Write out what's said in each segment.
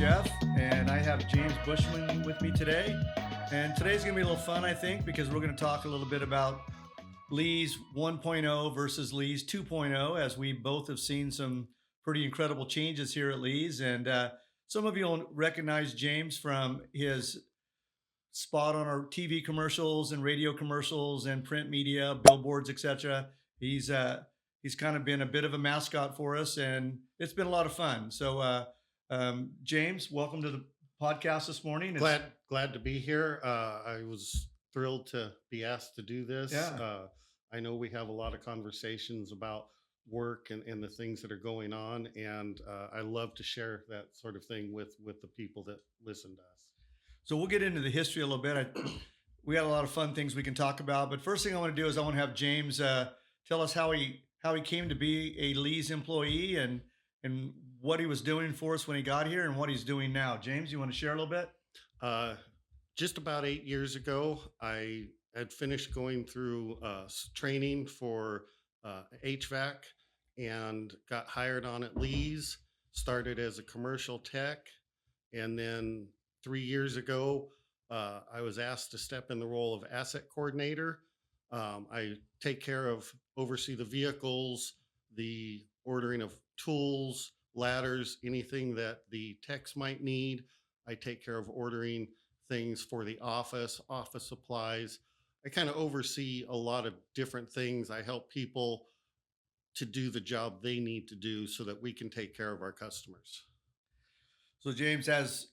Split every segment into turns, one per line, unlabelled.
Jeff, and I have James Bushland with me today. And today's going to be a little fun, I think, because we're going to talk a little bit about Lee's 1.0 versus Lee's 2.0, as we both have seen some pretty incredible changes here at Lee's. And some of you will recognize James from his spot on our TV commercials and radio commercials and print media, billboards, etc. He's kind of been a bit of a mascot for us, and it's been a lot of fun. So, James, welcome to the podcast this morning.
Glad to be here. I was thrilled to be asked to do this.
Yeah.
I know we have a lot of conversations about work and the things that are going on, and I love to share that sort of thing with the people that listen to us.
So we'll get into the history a little bit. We got a lot of fun things we can talk about, but first thing I want to do is I want to have James tell us how he came to be a Lee's employee and what he was doing for us when he got here and what he's doing now. James, you want to share a little bit?
Just about 8 years ago, I had finished going through training for HVAC and got hired on at Lee's, started as a commercial tech, and then 3 years ago, I was asked to step in the role of asset coordinator. I oversee the vehicles, the ordering of tools, ladders, anything that the techs might need. I take care of ordering things for the office supplies. I kind of oversee a lot of different things. I help people to do the job they need to do so that we can take care of our customers.
So James, as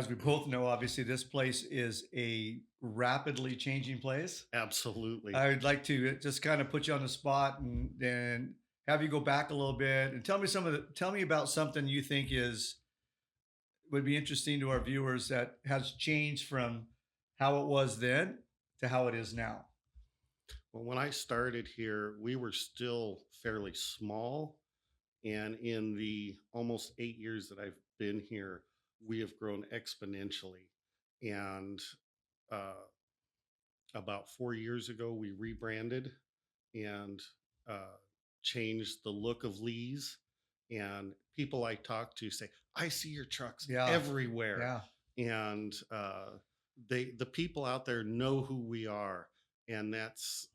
we both know, obviously this place is a rapidly changing place.
Absolutely.
I would like to just kind of put you on the spot and then have you go back a little bit and tell me about something you think would be interesting to our viewers that has changed from how it was then to how it is now.
Well, when I started here, we were still fairly small, and in the almost 8 years that I've been here, we have grown exponentially. And about 4 years ago, we rebranded and changed the look of Lee's. And people I talk to say, I see your trucks everywhere.
Yeah.
And the people out there know who we are. And that's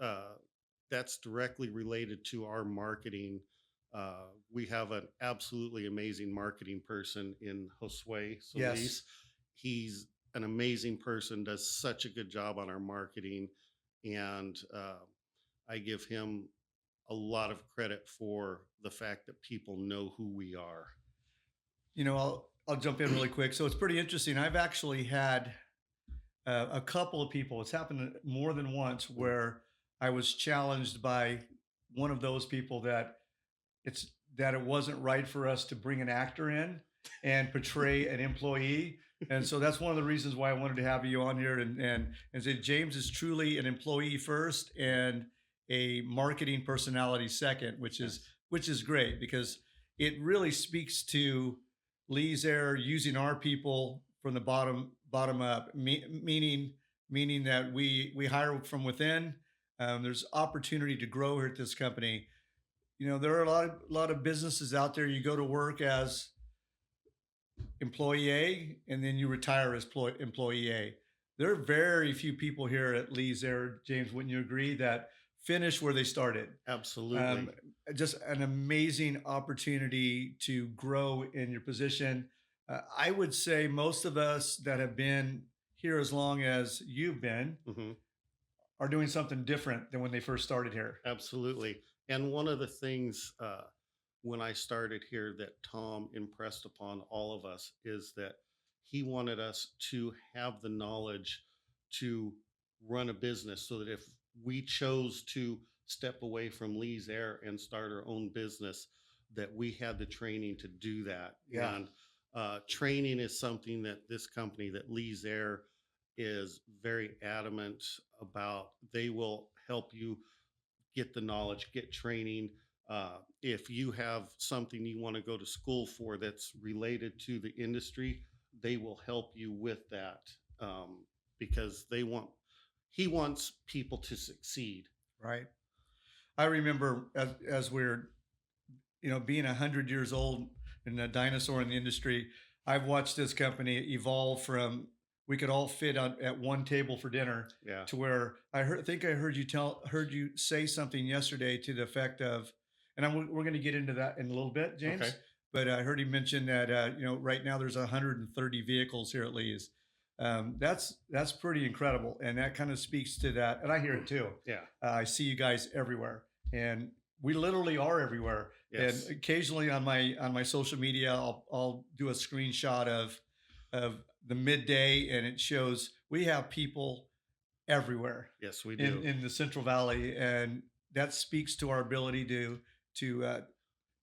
directly related to our marketing. We have an absolutely amazing marketing person in Josue Solis.
Yes.
He's an amazing person, does such a good job on our marketing. And I give him a lot of credit for the fact that people know who we are.
You know, I'll jump in really quick. So it's pretty interesting. I've actually had a couple of people, it's happened more than once, where I was challenged by one of those people that it wasn't right for us to bring an actor in and portray an employee. And so that's one of the reasons why I wanted to have you on here and say James is truly an employee first and a marketing personality second, which is great because it really speaks to Lee's Air using our people from the bottom up, meaning that we hire from within. There's opportunity to grow here at this company. You know, there are a lot of businesses out there. You go to work as employee A and then you retire as employee A. There are very few people here at Lee's Air, James, wouldn't you agree, that finish where they started?
Absolutely.
Just an amazing opportunity to grow in your position. I would say most of us that have been here as long as you've been are doing something different than when they first started here.
Absolutely. And one of the things when I started here that Tom impressed upon all of us is that he wanted us to have the knowledge to run a business so that if we chose to step away from Lee's Air and start our own business, that we had the training to do that.
Yeah.
And training is something that this company, that Lee's Air, is very adamant about. They will help you get the knowledge, get training. If you have something you want to go to school for that's related to the industry, they will help you with that because he wants people to succeed.
Right. I remember as we're, being 100 years old and a dinosaur in the industry, I've watched this company evolve from we could all fit on at one table for dinner
Yeah.
to where I heard heard you say something yesterday to the effect of, and we're going to get into that in a little bit,
Okay.
James. But I heard you mention that right now there's 130 vehicles here at Lee's. That's pretty incredible, and that kind of speaks to that. And I hear it too.
Yeah.
I see you guys everywhere, and we literally are everywhere. And
Yes.
occasionally on my social media, I'll do a screenshot of the midday, and it shows we have people everywhere
Yes, we do.
in the Central Valley, and that speaks to our ability to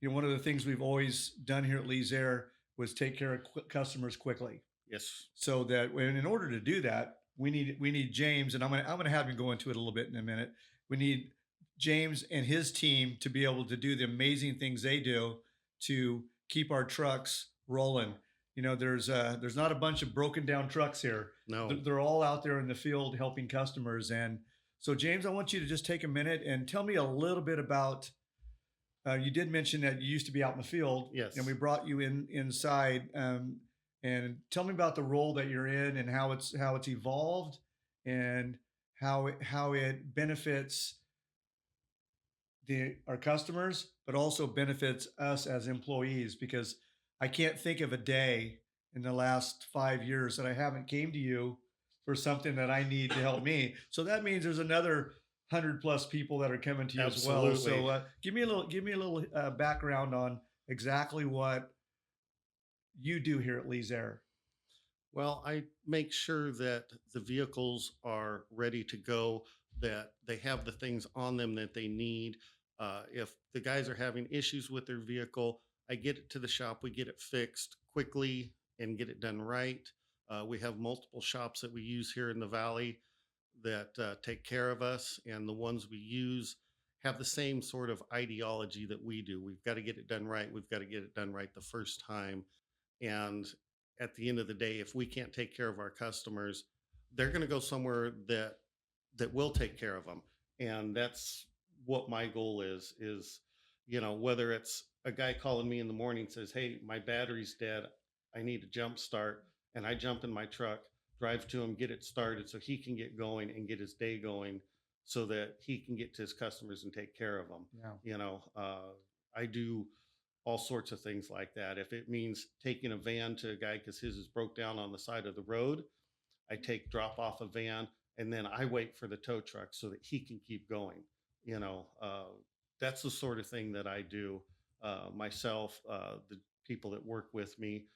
one of the things we've always done here at Lee's Air was take care of customers quickly.
Yes.
So that when in order to do that, we need James, and I'm gonna have him go into it a little bit in a minute. We need James and his team to be able to do the amazing things they do to keep our trucks rolling. There's not a bunch of broken down trucks here.
No.
They're all out there in the field helping customers. And so, James, I want you to just take a minute and tell me a little bit about. You did mention that you used to be out in the field, and we
Yes.
brought you inside. And tell me about the role that you're in and how it's evolved and how it benefits the our customers, but also benefits us as employees. Because I can't think of a day in the last 5 years that I haven't came to you for something that I need to help me. So that means there's another 100 plus people that are coming to you as well.
Absolutely.
So give me a little background on exactly what you do here at Lee's Air.
Well, I make sure that the vehicles are ready to go, that they have the things on them that they need. If the guys are having issues with their vehicle, I get it to the shop, we get it fixed quickly and get it done right. We have multiple shops that we use here in the valley that take care of us, and the ones we use have the same sort of ideology that we do. We've got to get it done right. We've got to get it done right the first time. And at the end of the day, if we can't take care of our customers, they're going to go somewhere that will take care of them. And that's what my goal is, whether it's a guy calling me in the morning says, "Hey, my battery's dead. I need a jump start." And I jump in my truck, drive to him, get it started so he can get going and get his day going so that he can get to his customers and take care of them.
Yeah.
I do all sorts of things like that. If it means taking a van to a guy because his is broke down on the side of the road, I drop off a van and then I wait for the tow truck so that he can keep going. You know, that's the sort of thing that I do myself. The people that work with me,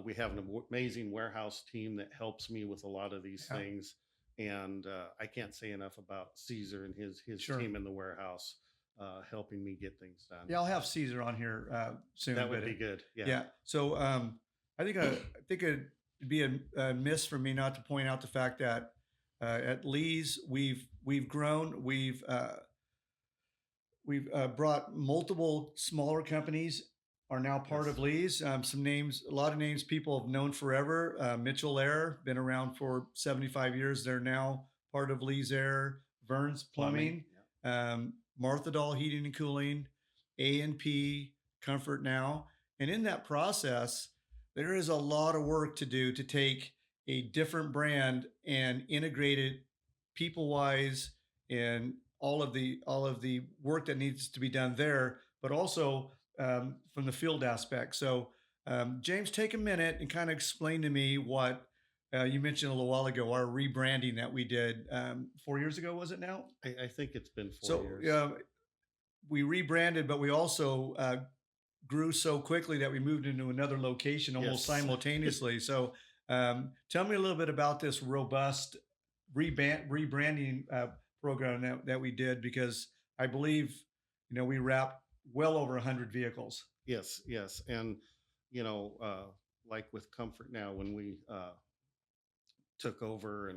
we have an amazing warehouse team that helps me with a lot of these
Yeah.
things. And I can't say enough about Caesar and his
Sure.
team in the warehouse helping me get things done.
Yeah, I'll have Caesar on here soon.
That would
But
be good. Yeah.
yeah, so I think it'd be a miss for me not to point out the fact that at Lee's we've grown. We've brought multiple smaller companies are now part of
Yes.
Lee's. Some names, a lot of names people have known forever. Mitchell Air, been around for 75 years. They're now part of Lee's Air. Vern's
Plumbing.
Plumbing, Martha Doll Heating and Cooling, A&P, Comfort Now. And in that process, there is a lot of work to do to take a different brand and integrate it people wise and all of the work that needs to be done there, but also from the field aspect. So, James, take a minute and kind of explain to me what you mentioned a little while ago, our rebranding that we did 4 years ago. Was it now?
I think it's been 4 years.
So we rebranded, but we also grew so quickly that we moved into another location almost
Yes.
simultaneously. So, tell me a little bit about this robust rebranding program that we did, because I believe we wrapped well over 100 vehicles.
Yes, yes. And, like with Comfort Now, when we took over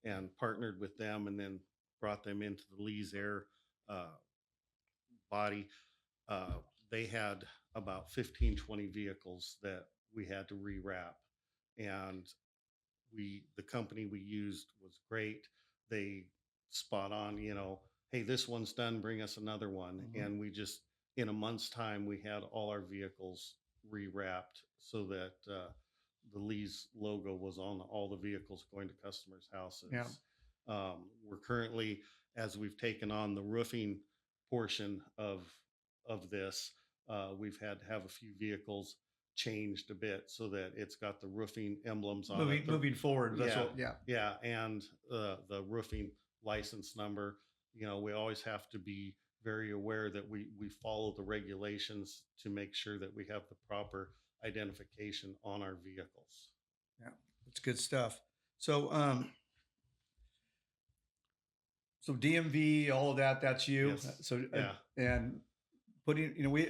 and partnered with them and then brought them into the Lee's Air uh, body, uh, they had about 15, 20 vehicles that we had to rewrap. And the company we used was great. They spot on, hey, this one's done, bring us another one.
Mhm.
And we just in a month's time we had all our vehicles rewrapped so that the Lee's logo was on all the vehicles going to customers'
Yeah.
houses. We're currently, as we've taken on the roofing portion of this, we've had to have a few vehicles changed a bit so that it's got the roofing emblems on it.
Moving forward. That's
Yeah,
what. Yeah.
yeah, and the roofing license number. We always have to be very aware that we follow the regulations to make sure that we have the proper identification on our vehicles.
Yeah. It's good stuff. So, so DMV, all of that, that's you.
Yes.
So,
Yeah.
and putting, we,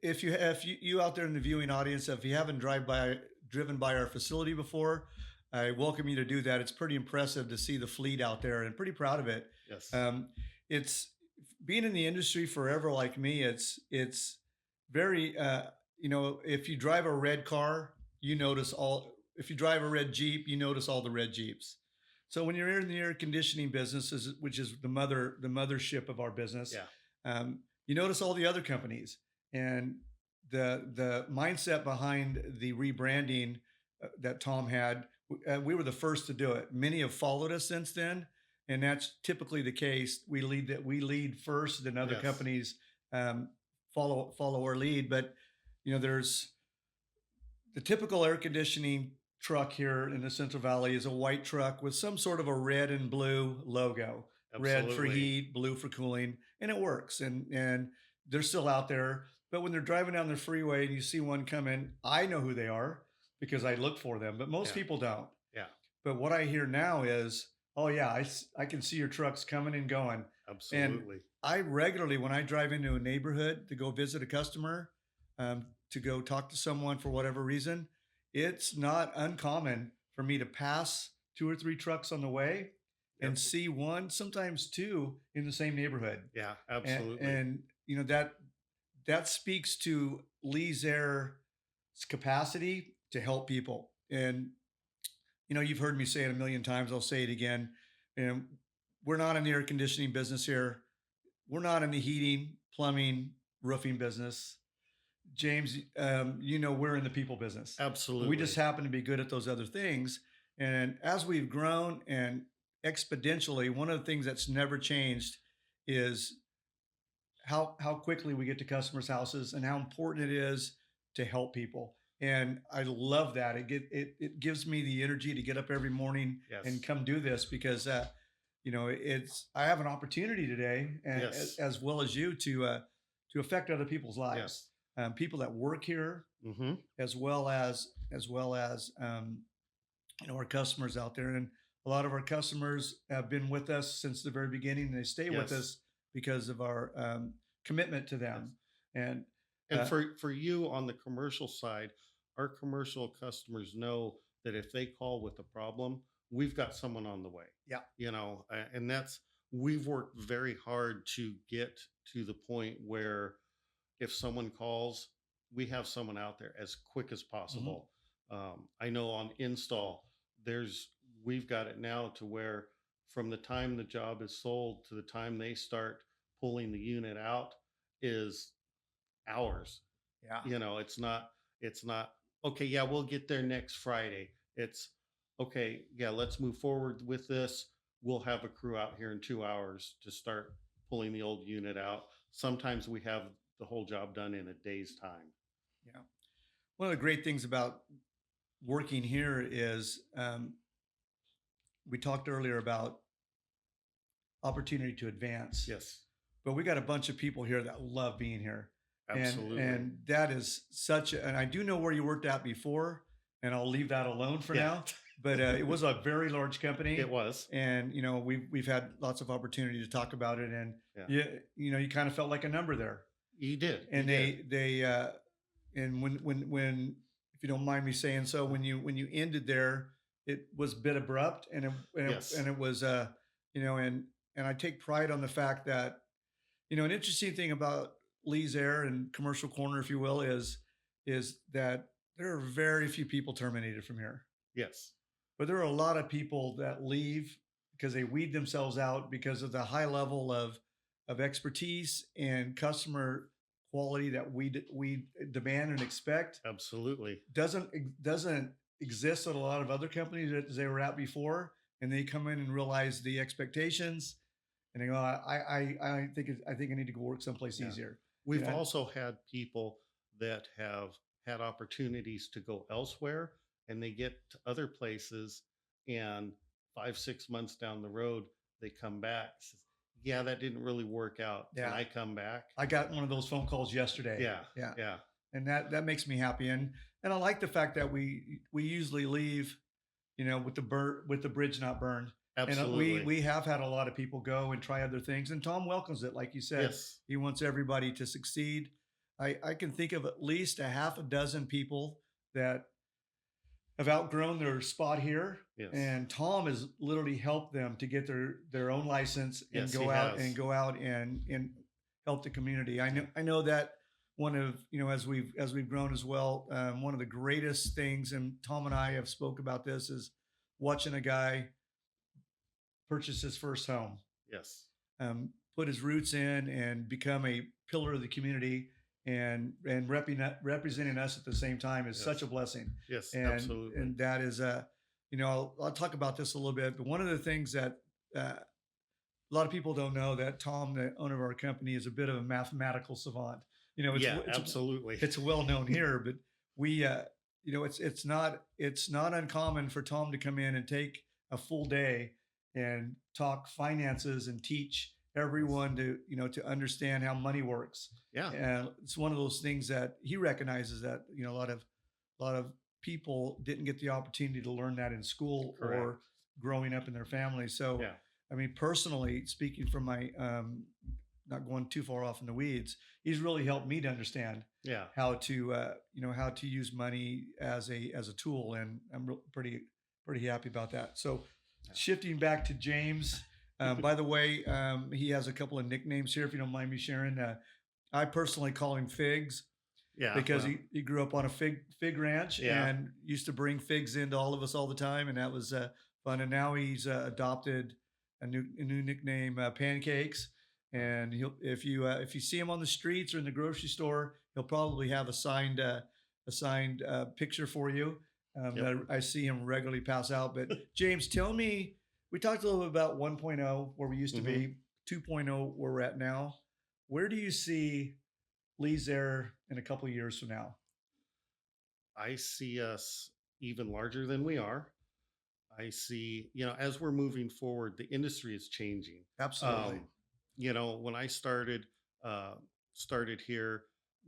if you out there in the viewing audience, if you haven't driven by our facility before, I welcome you to do that. It's pretty impressive to see the fleet out there, and pretty proud of it.
Yes.
It's being in the industry forever, like me. It's very, if you drive a red car, you notice all. If you drive a red Jeep, you notice all the red Jeeps. So when you're in the air conditioning business, which is the mothership of our business,
Yeah.
you notice all the other companies, and the mindset behind the rebranding that Tom had. We were the first to do it. Many have followed us since then, and that's typically the case. We lead first, then other
Yes.
companies follow our lead. But there's the typical air conditioning truck here in the Central Valley is a white truck with some sort of a red and blue logo. Red for
Absolutely.
heat, blue for cooling, and it works. And they're still out there. But when they're driving down the freeway and you see one coming, I know who they are because I look for them. But most
Yeah.
people don't.
Yeah.
But what I hear now is, oh yeah, I can see your trucks coming and going.
Absolutely.
I regularly, when I drive into a neighborhood to go visit a customer, to go talk to someone for whatever reason, it's not uncommon for me to pass 2 or 3 trucks on the way and
Yep.
see one, sometimes 2 in the same neighborhood.
Yeah.
And,
Absolutely.
and that speaks to Lee's Air's capacity to help people. And you've heard me say it a million times. I'll say it again. And we're not in the air conditioning business here. We're not in the heating, plumbing, roofing business. James, we're in the people business.
Absolutely.
We just happen to be good at those other things. And as we've grown and exponentially, one of the things that's never changed is how quickly we get to customers' houses and how important it is to help people. And I love that. It gives me the energy to get up every morning
Yes.
and come do this because I have an opportunity today, and
Yes.
as well as you, to affect other people's lives.
Yes.
People that work here,
Mm-hmm.
as well as our customers out there. And a lot of our customers have been with us since the very beginning, and they stay with
Yes.
us because of our commitment to them. And
And
uh,
for you on the commercial side, our commercial customers know that if they call with a problem, we've got someone on the way.
Yeah.
And we've worked very hard to get to the point where if someone calls, we have someone out there as quick as possible. I know on install, we've got it now to where from the time the job is sold to the time they start pulling the unit out is hours.
yeah,
It's not okay, yeah, we'll get there next Friday. It's okay, yeah, let's move forward with this. We'll have a crew out here in 2 hours to start pulling the old unit out. Sometimes we have the whole job done in a day's time.
yeah. One of the great things about working here is we talked earlier about opportunity to advance.
Yes.
But we got a bunch of people here that love being here.
Absolutely.
And that is and I do know where you worked at before, and I'll leave that alone for
Yeah.
now. But it was a very large company.
It was.
And we've had lots of opportunity to talk about it, and
Yeah.
you kind of felt like a number there.
You did.
And
you did.
and when if you don't mind me saying so, when you ended there, it was a bit abrupt, and
Yes.
it was and I take pride on the fact that an interesting thing about Lee's Air and Commercial Corner, if you will, is that there are very few people terminated from here.
Yes.
But there are a lot of people that leave because they weed themselves out because of the high level of expertise and customer quality that we demand and expect
Absolutely.
doesn't exist at a lot of other companies that they were at before, and they come in and realize the expectations, and they go, I think I need to go work someplace
Yeah.
easier. You
We've
know,
also had people that have had opportunities to go elsewhere and they get to other places and 5, 6 months down the road, they come back. Says, yeah, that didn't really work out. Can
yeah,
I come back?
I got one of those phone calls yesterday.
Yeah.
Yeah,
Yeah.
and that makes me happy, and I like the fact that we usually leave, with with the bridge not burned. And
Absolutely.
we have had a lot of people go and try other things, and Tom welcomes it. Like you said,
Yes.
he wants everybody to succeed. I can think of at least a half a dozen people that have outgrown their spot here,
Yes.
and Tom has literally helped them to get their own license and
Yes, he has.
go out and help the community. I know that one of as we've grown as well, one of the greatest things, and Tom and I have spoke about this, is watching a guy purchase his first home,
Yes.
put his roots in, and become a pillar of the community, and representing us at the same time is such a
Yes.
blessing.
Yes. Absolutely.
And that is I'll talk about this a little bit, but one of the things that a lot of people don't know, that Tom, the owner of our company, is a bit of a mathematical savant.
Yeah, absolutely.
It's well known here, but we it's not uncommon for Tom to come in and take a full day and talk finances and teach
Yes.
everyone to understand how money works.
Yeah.
And it's one of those things that he recognizes that a lot of people didn't get the opportunity to learn that in school or
Correct.
growing up in their family. So
Yeah.
I mean, personally speaking, from my not going too far off in the weeds, he's really helped me to understand
Yeah.
how to how to use money as a tool, and I'm pretty happy about that. So
Yeah.
shifting back to James, by the way, he has a couple of nicknames here, if you don't mind me sharing. I personally call him Figs
Yeah.
because
Well,
he grew up on a fig ranch
yeah.
and used to bring figs into all of us all the time, and that was fun. And now he's adopted a new nickname, Pancakes. And he'll if you see him on the streets or in the grocery store, he'll probably have a signed picture for you.
Yep.
That I see him regularly pass out. But James, tell me, we talked a little bit about 1.0 where we used to
Hmm.
be, 2.0 where we're at now. Where do you see Lee's Air in a couple of years from now?
I see us even larger than we are. I see, as we're moving forward, the industry is changing.
Absolutely.
Um, when I uh, started here,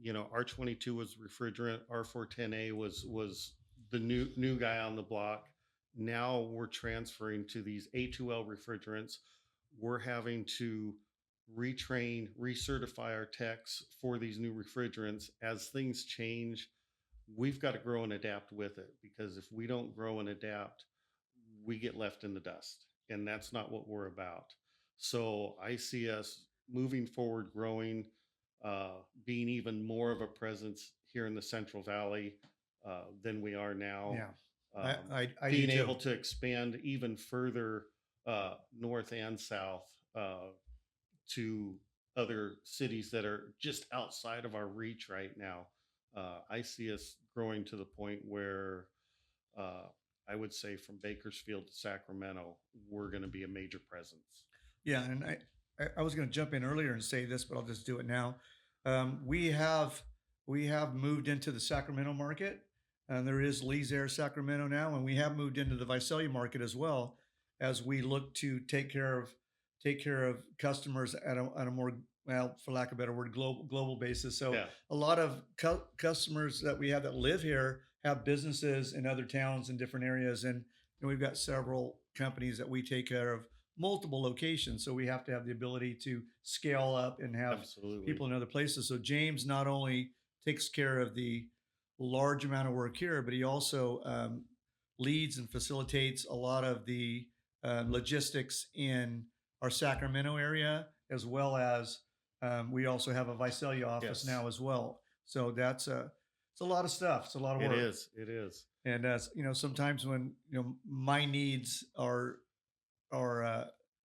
R22 was refrigerant, R410A was the new guy on the block. Now we're transferring to these A2L refrigerants. We're having to retrain, recertify our techs for these new refrigerants. As things change, we've got to grow and adapt with it, because if we don't grow and adapt, we get left in the dust. And that's not what we're about. So I see us moving forward, growing, being even more of a presence here in the Central Valley than we are now.
Yeah. I do
Being
too.
able to expand even further north and south to other cities that are just outside of our reach right now. I see us growing to the point where uh, I would say from Bakersfield to Sacramento, we're going to be a major presence.
Yeah, and I was going to jump in earlier and say this, but I'll just do it now. We have moved into the Sacramento market, and there is Lee's Air Sacramento now, and we have moved into the Visalia market as well, as we look to take care of customers at a more, well, for lack of a better word, global basis. So
Yeah,
a lot of customers that we have that live here have businesses in other towns in different areas, and we've got several companies that we take care of multiple locations. So we have to have the ability to scale up and have
absolutely.
people in other places. So James not only takes care of the large amount of work here, but he also leads and facilitates a lot of the logistics in our Sacramento area, as well as we also have a Visalia office
Yes,
now as well. So it's a lot of stuff. It's a lot of
it
work.
is. It is.
And sometimes when my needs are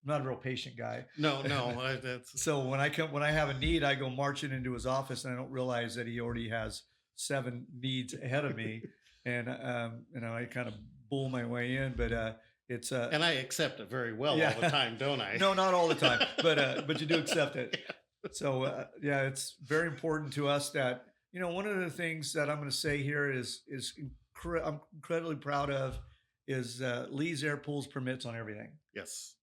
not a real patient guy.
No, no, that's
So when I have a need, I go marching into his office, and I don't realize that he already has 7 needs ahead of me, and I kind of bull my way in, but it's
and I accept it very well all the
yeah,
time, don't I?
no, not all the time, but you do accept it. So yeah, it's very important to us that one of the things that I'm going to say here I'm incredibly proud of is Lee's Air pulls permits on everything.
Yes,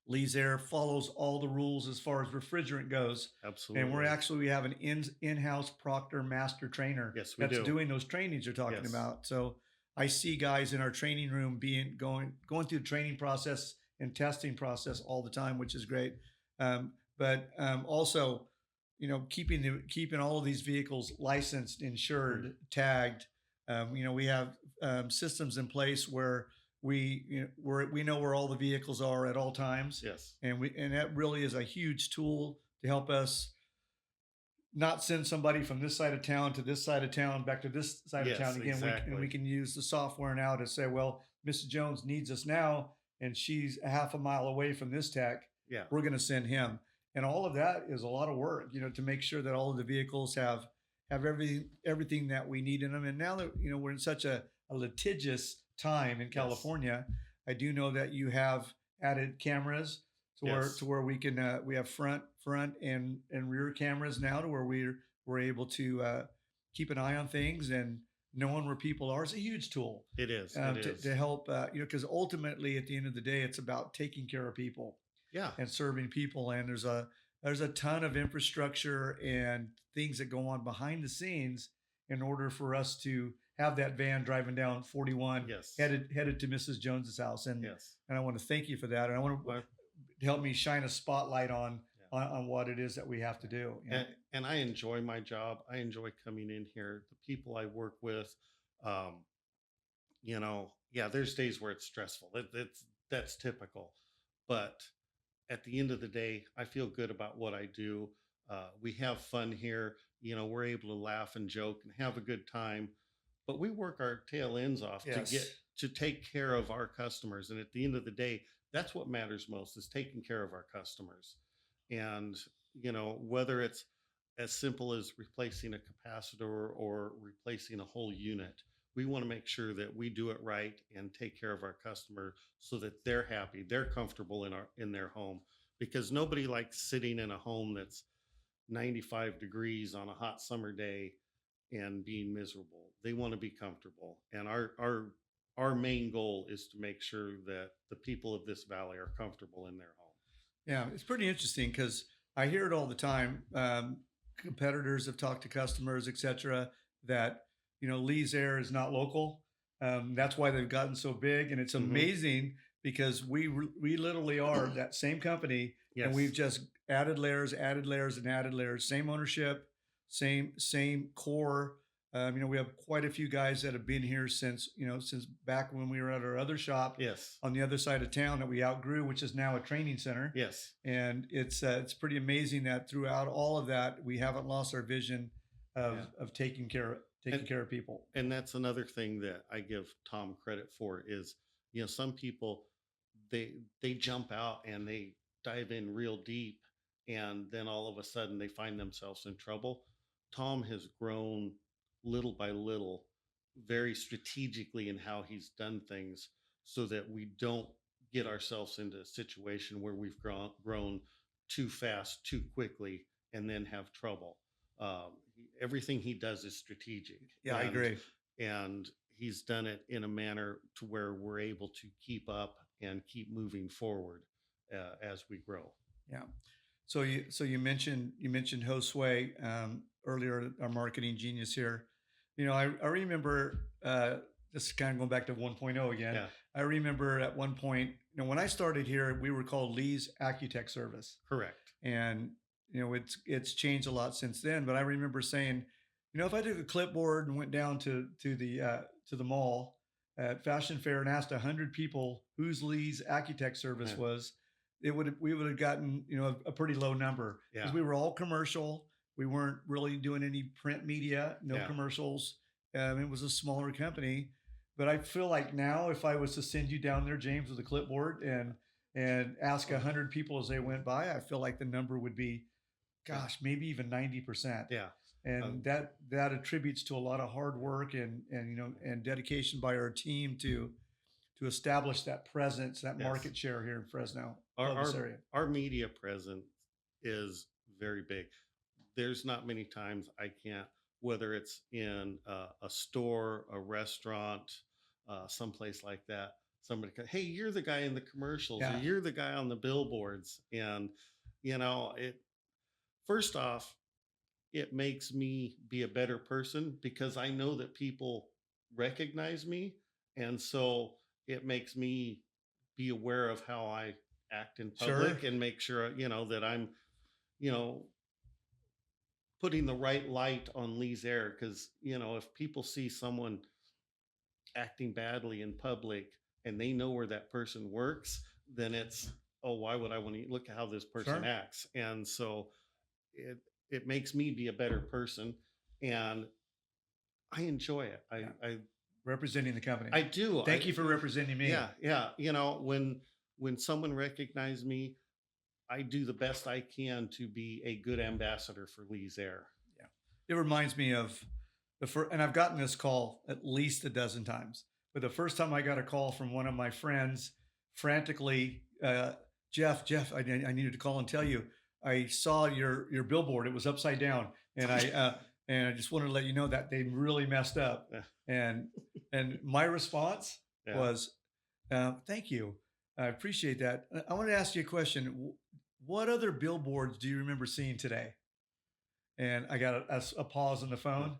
Lee's Air follows all the rules as far as refrigerant goes. And
absolutely.
we have an in-house proctor master trainer
Yes, we
that's
do.
doing those trainings you're talking
Yes,
about. So I see guys in our training room going through the training process and testing process all the time, which is great. But also, keeping all of these vehicles licensed, insured, tagged. We have systems in place where we know where all the vehicles are at all times,
yes,
and that really is a huge tool to help us not send somebody from this side of town to this side of town back to this side of
yes,
town again. We
exactly.
can use the software now to say, well, Mrs. Jones needs us now, and she's a half a mile away from this tech.
Yeah,
We're going to send him, and all of that is a lot of work, to make sure that all of the vehicles have everything that we need in them. And now that we're in such a litigious time in
yes,
California, I do know that you have added cameras
yes,
to where we have front and rear cameras now, to where we're able to keep an eye on things, and knowing where people are is a huge tool
it is. It
to
is.
help, because ultimately at the end of the day, it's about taking care of people
Yeah,
and serving people. And there's a ton of infrastructure and things that go on behind the scenes in order for us to have that van driving down 41
yes,
headed to Mrs. Jones's house. And
yes.
I want to thank you for that. And I want
Well,
to help me shine a spotlight on
yeah.
on what it is that we have to do.
And I enjoy my job. I enjoy coming in here. The people I work with, um, yeah, there's days where it's stressful. That's typical, but at the end of the day, I feel good about what I do. We have fun here. We're able to laugh and joke and have a good time, but we work our tail ends off
Yes.
to take care of our customers. And at the end of the day, that's what matters most, is taking care of our customers. And, whether it's as simple as replacing a capacitor or replacing a whole unit, we want to make sure that we do it right and take care of our customer so that they're happy, they're comfortable in their home, because nobody likes sitting in a home that's 95 degrees on a hot summer day and being miserable. They want to be comfortable. And our main goal is to make sure that the people of this valley are comfortable in their home.
Yeah, it's pretty interesting because I hear it all the time. Competitors have talked to customers, etc., that Lee's Air is not local. That's why they've gotten so big, and it's
Hmm.
amazing because we literally are that same company, and we've
Yes.
just added layers, and added layers. Same ownership, same core. We have quite a few guys that have been here since back when we were at our other shop
Yes.
on the other side of town that we outgrew, which is now a training center.
Yes.
And it's pretty amazing that throughout all of that, we haven't lost our vision
Yeah.
of taking
And
care of people.
and that's another thing that I give Tom credit for is, some people, they jump out and they dive in real deep, and then all of a sudden they find themselves in trouble. Tom has grown little by little, very strategically in how he's done things, so that we don't get ourselves into a situation where we've grown too fast, too quickly, and then have trouble. Everything he does is strategic,
Yeah, I agree.
and he's done it in a manner to where we're able to keep up and keep moving forward as we grow.
Yeah. So you mentioned Josue earlier, our marketing genius here. I remember this is kind of going back to 1.0 again.
Yeah,
I remember at one point, when I started here, we were called Lee's Accutech Service,
correct.
and it's changed a lot since then. But I remember saying, if I took a clipboard and went down to the mall at Fashion Fair and asked 100 people whose Lee's Accutech Service
Yeah,
was, we would have gotten a pretty low number because
yeah,
we were all commercial. We weren't really doing any print media, no
yeah.
commercials. It was a smaller company. But I feel like now, if I was to send you down there, James, with a clipboard and ask 100 people as they went by, I feel like the number would be, gosh, maybe even 90%.
Yeah.
And that attributes to a lot of hard work and and dedication by our team to establish that presence, that
Yes.
market share here in Fresno,
Our,
Columbus
our,
area.
our media presence is very big. There's not many times I can't, whether it's in a store, a restaurant, someplace like that, somebody can, hey, you're the guy in the commercials, or
Yeah,
you're the guy on the billboards. And, it, first off, it makes me be a better person because I know that people recognize me. And so it makes me be aware of how I act in
sure,
public and make sure, that I'm, you know, putting the right light on Lee's Air. Cause, if people see someone acting badly in public and they know where that person works, then it's, oh, why would I want to look at how this person
sure.
acts? And so it, it makes me be a better person. And I enjoy it.
Yeah.
I
Representing the company.
I do.
Thank you for representing me.
Yeah, yeah. When someone recognizes me, I do the best I can to be a good ambassador for Lee's Air.
Yeah. It reminds me of the first, and I've gotten this call at least a dozen times. But the first time I got a call from one of my friends, frantically, Jeff, I needed to call and tell you, I saw your billboard. It was upside down, and I just wanted to let you know that they really messed up.
Yeah.
And my response
Yeah.
was, "Thank you, I appreciate that. I want to ask you a question. What other billboards do you remember seeing today?" And I got a pause on the phone.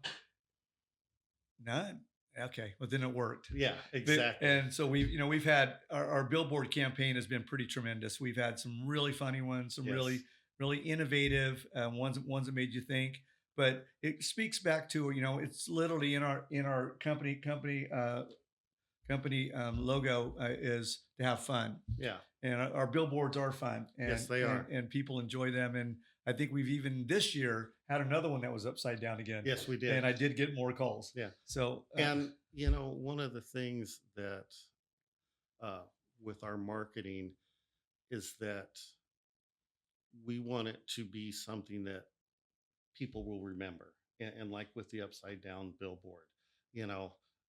None. Okay, well then it worked.
Yeah, exactly.
And so we've had our billboard campaign has been pretty tremendous. We've had some really funny ones, some
Yes.
really innovative ones that made you think. But it speaks back to it's literally in our company logo is to have fun,
Yeah.
and our billboards are fun,
Yes, they are.
and people enjoy them. And I think we've even this year had another one that was upside down again.
Yes, we did.
And I did get more calls.
Yeah.
So
And one of the things that with our marketing is that we want it to be something that people will remember. And like with the upside down billboard,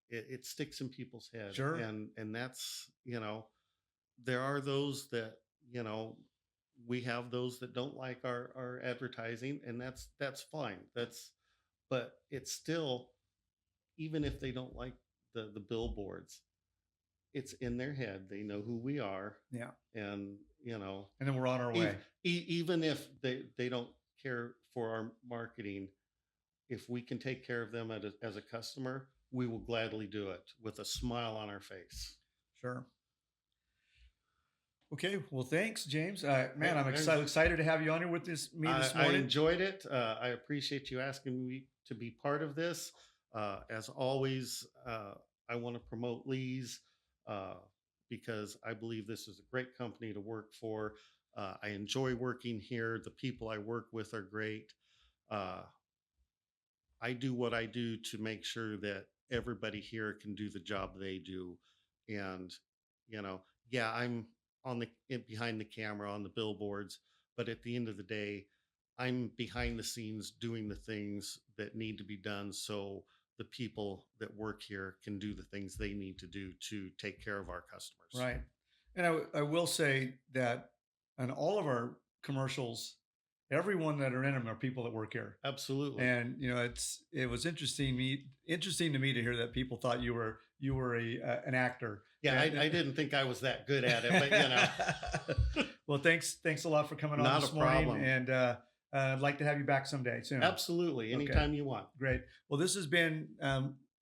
it sticks in people's head.
Sure.
And that's, there are those that, we have those that don't like our advertising, and that's fine. But it's still, even if they don't like the billboards, it's in their head. They know who we are.
yeah,
And,
and then we're on our way.
even if they don't care for our marketing, if we can take care of them as a customer, we will gladly do it with a smile on our face.
Sure. Okay. Well, thanks, James. Man, I'm
Very-
excited to have you on here with me this
I
morning.
enjoyed it. I appreciate you asking me to be part of this. As always, I want to promote Lee's because I believe this is a great company to work for. I enjoy working here. The people I work with are great. I do what I do to make sure that everybody here can do the job they do. And, yeah, I'm behind the camera on the billboards, but at the end of the day, I'm behind the scenes doing the things that need to be done so the people that work here can do the things they need to do to take care of our customers.
Right. And I will say that on all of our commercials, everyone that are in them are people that work here.
Absolutely.
And it was interesting to me to hear that people thought you were an actor.
Yeah,
And-
I didn't think I was that good at it, but
Well, thanks a lot for coming on
Not
this
a
morning,
problem.
and I'd like to have you back someday soon.
absolutely. Anytime you want.
Great. Well, this has been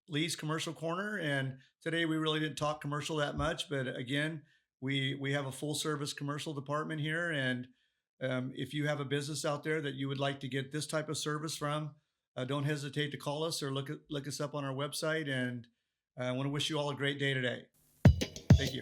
Lee's Commercial Corner, and today we really didn't talk commercial that much, but again, we have a full service commercial department here, and if you have a business out there that you would like to get this type of service from, don't hesitate to call us or look us up on our website. And I want to wish you all a great day today. Thank you.